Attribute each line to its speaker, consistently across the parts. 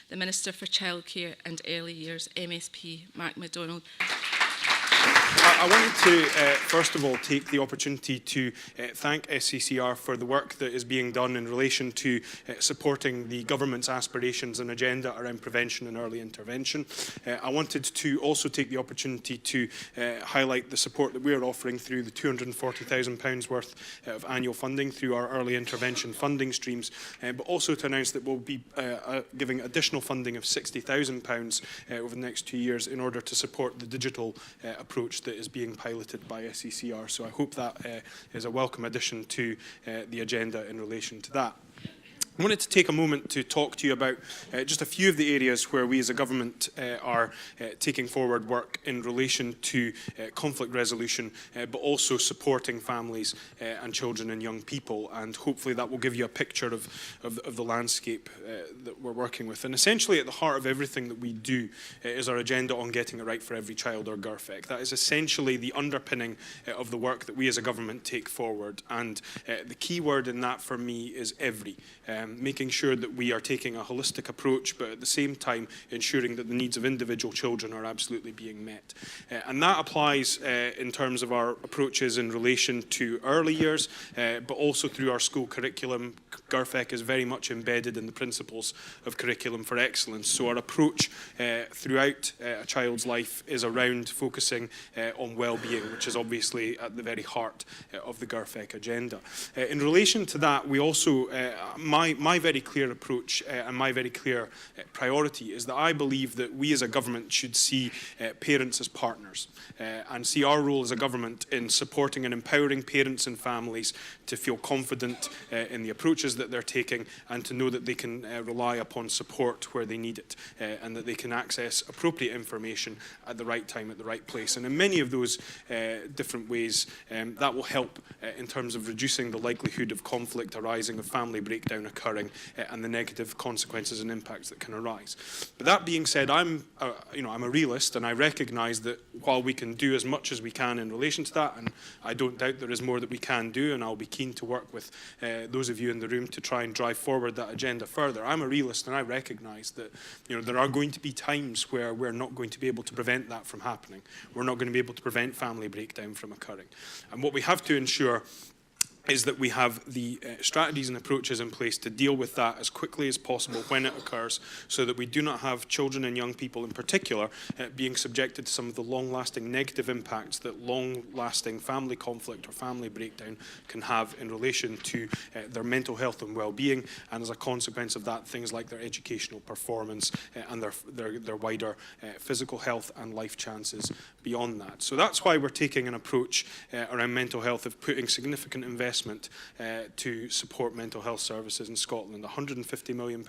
Speaker 1: the Minister for Childcare and Early Years, MSP Mark McDonald.
Speaker 2: I wanted to, first of all, take the opportunity to thank SCCR for the work that is being done in relation to supporting the government's aspirations and agenda around prevention and early intervention. I wanted to also take the opportunity to highlight the support that we're offering through the £240,000 worth of annual funding through our early intervention funding streams, but also to announce that we'll be giving additional funding of £60,000 over the next 2 years in order to support the digital approach that is being piloted by SCCR. So I hope that is a welcome addition to the agenda in relation to that. I wanted to take a moment to talk to you about just a few of the areas where we as a government are taking forward work in relation to conflict resolution, but also supporting families and children and young people. And hopefully that will give you a picture of the landscape that we're working with. And essentially at the heart of everything that we do is our agenda on getting it right for every child, or GIRFEC. That is essentially the underpinning of the work that we as a government take forward. And the key word in that for me is every. Making sure that we are taking a holistic approach, but at the same time ensuring that the needs of individual children are absolutely being met. And that applies in terms of our approaches in relation to early years, but also through our school curriculum. GIRFEC is very much embedded in the principles of curriculum for excellence. So our approach throughout a child's life is around focusing on well-being, which is obviously at the very heart of the GIRFEC agenda. In relation to that, we also, my very clear approach and my very clear priority is that I believe that we as a government should see parents as partners and see our role as a government in supporting and empowering parents and families to feel confident in the approaches that they're taking, and to know that they can rely upon support where they need it, and that they can access appropriate information at the right time, at the right place. And in many of those different ways, that will help in terms of reducing the likelihood of conflict arising, of family breakdown occurring, and the negative consequences and impacts that can arise. But that being said, I'm a realist, and I recognise that while we can do as much as we can in relation to that, and I don't doubt there is more that we can do, and I'll be keen to work with those of you in the room to try and drive forward that agenda further. I'm a realist, and I recognise that there are going to be times where we're not going to be able to prevent that from happening. We're not going to be able to prevent family breakdown from occurring. And what we have to ensure is that we have the strategies and approaches in place to deal with that as quickly as possible when it occurs, so that we do not have children and young people in particular being subjected to some of the long-lasting negative impacts that long-lasting family conflict or family breakdown can have in relation to their mental health and well-being, and as a consequence of that, things like their educational performance and their wider physical health and life chances beyond that. So that's why we're taking an approach around mental health of putting significant investment to support mental health services in Scotland, £150 million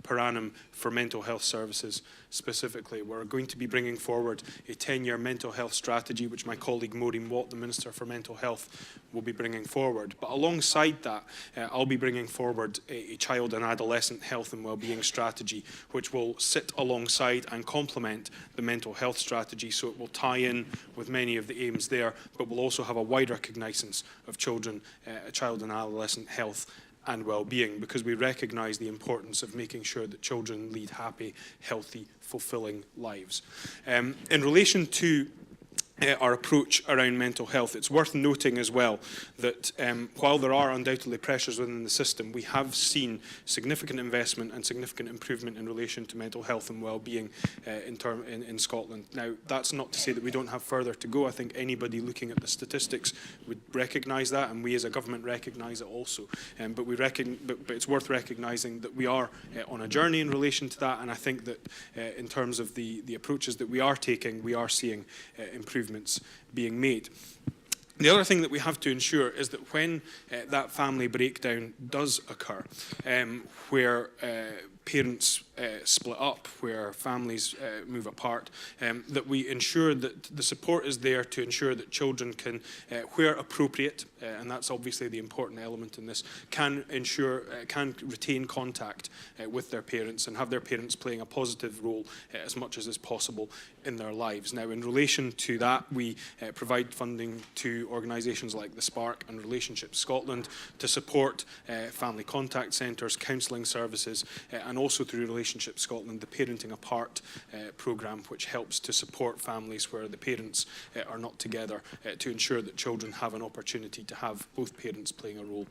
Speaker 2: per annum for mental health services specifically. We're going to be bringing forward a 10-year mental health strategy, which my colleague Maureen Watt, the Minister for Mental Health, will be bringing forward. But alongside that, I'll be bringing forward a child and adolescent health and wellbeing strategy, which will sit alongside and complement the mental health strategy, so it will tie in with many of the aims there, but will also have a wide recognisance of child and adolescent health and well-being, because we recognise the importance of making sure that children lead happy, healthy, fulfilling lives. In relation to our approach around mental health, it's worth noting as well that while there are undoubtedly pressures within the system, we have seen significant investment and significant improvement in relation to mental health and well-being in Scotland. Now, that's not to say that we don't have further to go. I think anybody looking at the statistics would recognise that, and we as a government recognise it also. But it's worth recognising that we are on a journey in relation to that, and I think that in terms of the approaches that we are taking, we are seeing improvements being made. The other thing that we have to ensure is that when that family breakdown does occur, where parents split up, where families move apart, that we ensure that the support is there to ensure that children can, where appropriate, and that's obviously the important element in this, can retain contact with their parents and have their parents playing a positive role as much as is possible in their lives. Now, in relation to that, we provide funding to organisations like the Spark and Relationships Scotland to support family contact centres, counselling services, and and also through Relationship Scotland, the Parenting Apart programme, which helps to support families where the parents are not together, to ensure that children have an opportunity to have both parents playing a role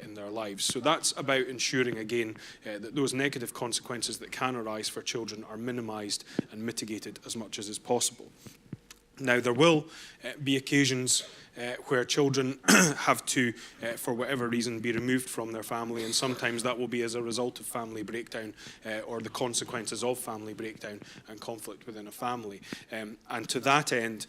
Speaker 2: in their lives. So that's about ensuring, again, that those negative consequences that can arise for children are minimised and mitigated as much as is possible. Now, there will be occasions where children have to, for whatever reason, be removed from their family, and sometimes that will be as a result of family breakdown or the consequences of family breakdown and conflict within a family. And to that end,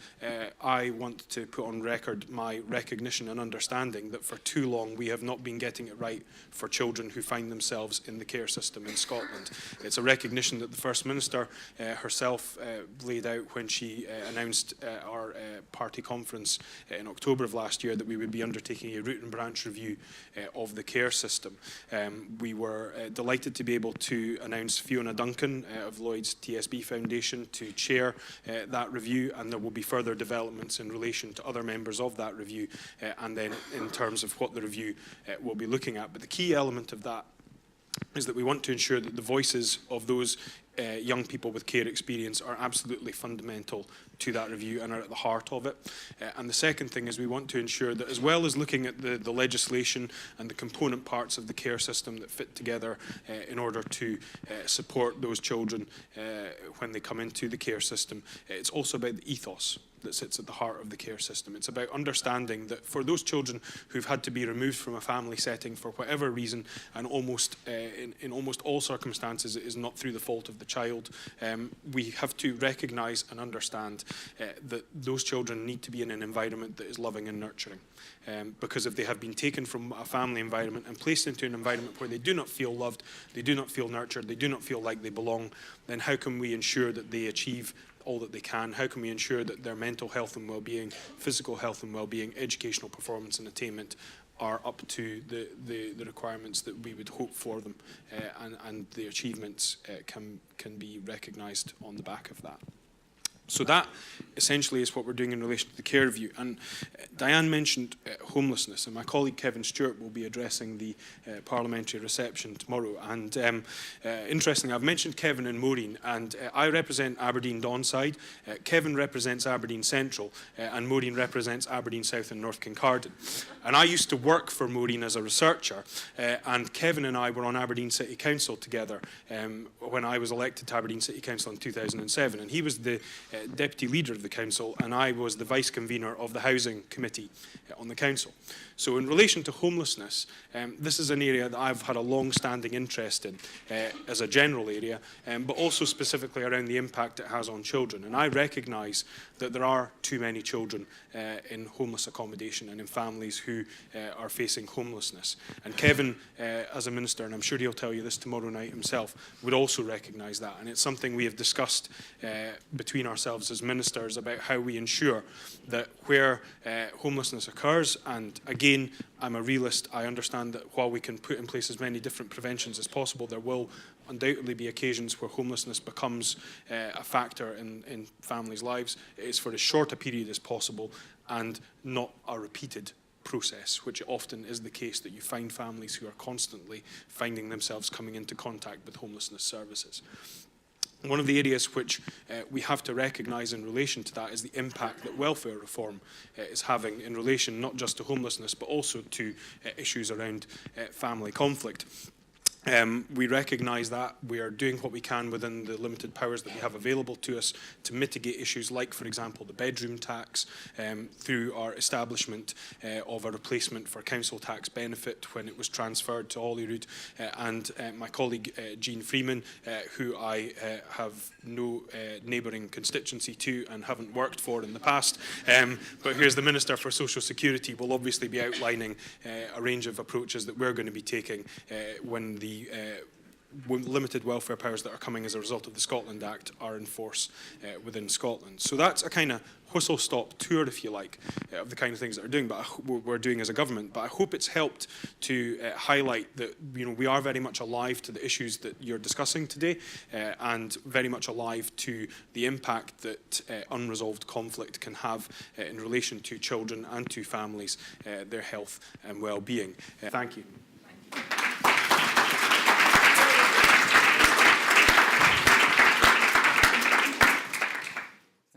Speaker 2: I want to put on record my recognition and understanding that for too long we have not been getting it right for children who find themselves in the care system in Scotland. It's a recognition that the First Minister herself laid out when she announced our party conference in October of last year, that we would be undertaking a root and branch review of the care system. We were delighted to be able to announce Fiona Duncan of Lloyd's TSB Foundation to chair that review, and there will be further developments in relation to other members of that review, and then in terms of what the review will be looking at. But the key element of that is that we want to ensure that the voices of those young people with care experience are absolutely fundamental to that review and are at the heart of it. And the second thing is we want to ensure that, as well as looking at the legislation and the component parts of the care system that fit together in order to support those children when they come into the care system, it's also about the ethos that sits at the heart of the care system. It's about understanding that for those children who've had to be removed from a family setting for whatever reason, and in almost all circumstances it is not through the fault of the child, we have to recognise and understand that those children need to be in an environment that is loving and nurturing. Because if they have been taken from a family environment and placed into an environment where they do not feel loved, they do not feel nurtured, they do not feel like they belong, then how can we ensure that they achieve all that they can? How can we ensure that their mental health and well-being, physical health and well-being, educational performance and attainment are up to the requirements that we would hope for them, and the achievements can be recognised on the back of that? So that essentially is what we're doing in relation to the care review. And Diane mentioned homelessness, and my colleague Kevin Stewart will be addressing the parliamentary reception tomorrow. And interestingly, I've mentioned Kevin and Maureen, and I represent Aberdeen Donside, Kevin represents Aberdeen Central, and Maureen represents Aberdeen South and North Kincardine. And I used to work for Maureen as a researcher, and Kevin and I were on Aberdeen City Council together when I was elected to Aberdeen City Council in 2007, and he was the deputy leader of the council, and I was the vice convener of the housing committee on the council. So in relation to homelessness, this is an area that I've had a long-standing interest in as a general area, but also specifically around the impact it has on children. And I recognise that there are too many children in homeless accommodation and in families who are facing homelessness. And Kevin, as a minister, and I'm sure he'll tell you this tomorrow night himself, would also recognise that. And it's something we have discussed between ourselves as ministers about how we ensure that where homelessness occurs, and again, I'm a realist, I understand that while we can put in place as many different preventions as possible, there will undoubtedly be occasions where homelessness becomes a factor in families' lives. It's for as short a period as possible and not a repeated process, which often is the case, that you find families who are constantly finding themselves coming into contact with homelessness services. One of the areas which we have to recognise in relation to that is the impact that welfare reform is having in relation not just to homelessness but also to issues around family conflict. We recognise that. We are doing what we can within the limited powers that we have available to us to mitigate issues like, for example, the bedroom tax, through our establishment of a replacement for council tax benefit when it was transferred to Holyrood. And my colleague Jean Freeman, who I have no neighbouring constituency to and haven't worked for in the past, but here's the Minister for Social Security, will obviously be outlining a range of approaches that we're going to be taking when the limited welfare powers that are coming as a result of the Scotland Act are in force within Scotland. So that's a kind of whistle-stop tour, if you like, of the kind of things that we're doing as a government. But I hope it's helped to highlight that we are very much alive to the issues that you're discussing today, and very much alive to the impact that unresolved conflict can have in relation to children and to families, their health and well-being. Thank you.